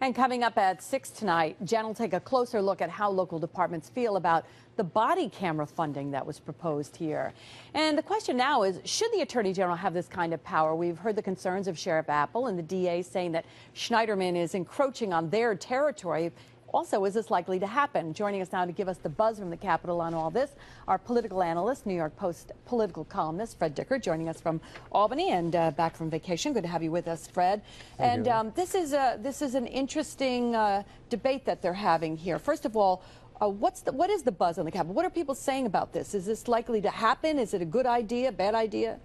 And coming up at 6 tonight, Jen will take a closer look at how local departments feel about the body camera funding that was proposed here. And the question now is, should the Attorney General have this kind of power? We've heard the concerns of Sheriff Apple and the DA saying that Schneiderman is encroaching on their territory. Also, is this likely to happen? Joining us now to give us the buzz from the Capitol on all this, our political analyst, New York Post political columnist, Fred Dicker, joining us from Albany and back from vacation. Good to have you with us, Fred. Thank you. This is an interesting debate that they're having here. First of all, what is the buzz on the Capitol? What are people saying about this? Is this likely to happen? Is it a good idea, bad idea?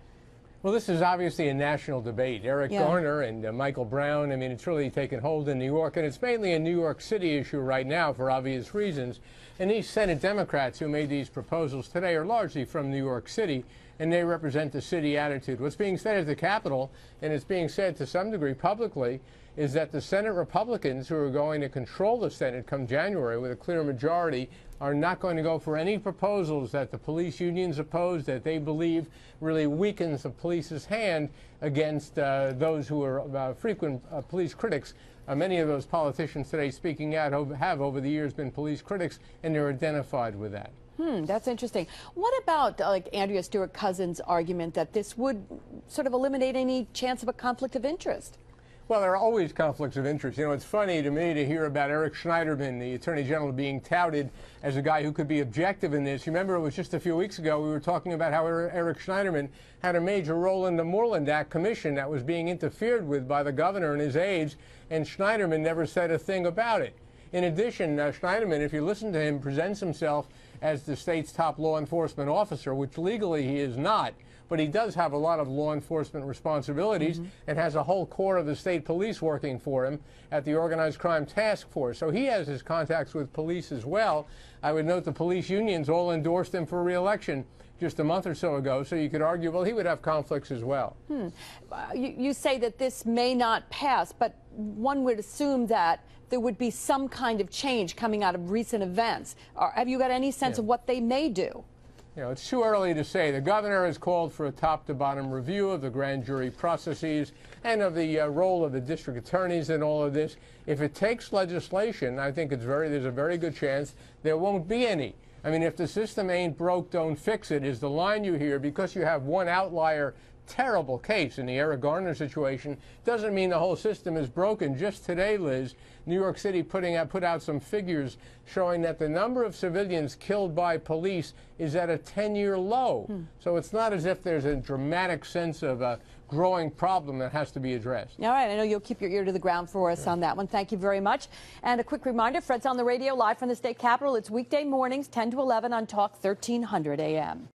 Well, this is obviously a national debate. Eric Garner and Michael Brown, I mean, it's really taken hold in New York, and it's mainly a New York City issue right now for obvious reasons. And these Senate Democrats who made these proposals today are largely from New York City, and they represent the city attitude. What's being said at the Capitol, and it's being said to some degree publicly, is that the Senate Republicans who are going to control the Senate come January with a clear majority are not going to go for any proposals that the police unions oppose, that they believe really weakens the police's hand against those who are frequent police critics. Many of those politicians today speaking out have over the years been police critics, and they're identified with that. That's interesting. What about like Andrea Stewart-Cousins' argument that this would sort of eliminate any chance of a conflict of interest? Well, there are always conflicts of interest. You know, it's funny to me to hear about Eric Schneiderman, the Attorney General, being touted as a guy who could be objective in this. You remember it was just a few weeks ago we were talking about how Eric Schneiderman had a major role in the Moreland Act commission that was being interfered with by the governor and his aides, and Schneiderman never said a thing about it. In addition, Schneiderman, if you listen to him, presents himself as the state's top law enforcement officer, which legally he is not. But he does have a lot of law enforcement responsibilities and has a whole corps of the state police working for him at the Organized Crime Task Force. So he has his contacts with police as well. I would note the police unions all endorsed him for re-election just a month or so ago, so you could argue, well, he would have conflicts as well. You say that this may not pass, but one would assume that there would be some kind of change coming out of recent events. Have you got any sense of what they may do? You know, it's too early to say. The governor has called for a top-to-bottom review of the grand jury processes and of the role of the district attorneys in all of this. If it takes legislation, I think there's a very good chance there won't be any. I mean, if the system ain't broke, don't fix it, is the line you hear, because you have one outlier terrible case in the Eric Garner situation doesn't mean the whole system is broken. Just today, Liz, New York City put out some figures showing that the number of civilians killed by police is at a 10-year low. So it's not as if there's a dramatic sense of a growing problem that has to be addressed. All right, I know you'll keep your ear to the ground for us on that one. Thank you very much. And a quick reminder, Fred's on the radio live from the state capitol. It's weekday mornings, 10 to 11 on Talk 1300 AM.